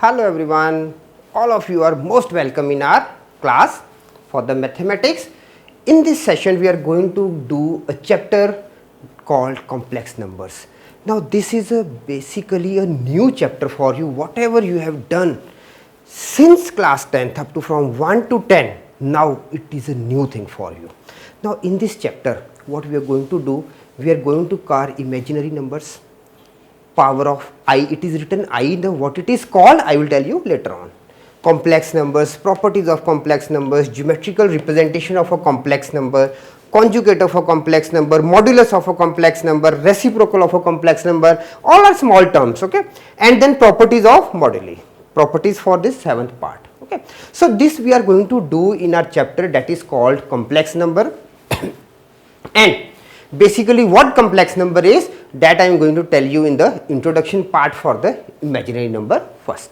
Hello everyone, all of you are most welcome in our class for the mathematics. In this session we are going to do a chapter called complex numbers. Now this is basically a new chapter for you. Whatever you have done since class 10th up to from 1 to 10, now it is a new thing for you. Now in this chapter what we are going to do, we are going to carve imaginary numbers, power of I, it is written I, what it is called I will tell you later on. Complex numbers, properties of complex numbers, geometrical representation of a complex number, conjugate of a complex number, modulus of a complex number, reciprocal of a complex number, all are small terms, okay, and then properties of moduli, properties for this 7th part, okay. So this we are going to do in our chapter that is called complex number and basically what complex number is, that I am going to tell you in the introduction part for the imaginary number first.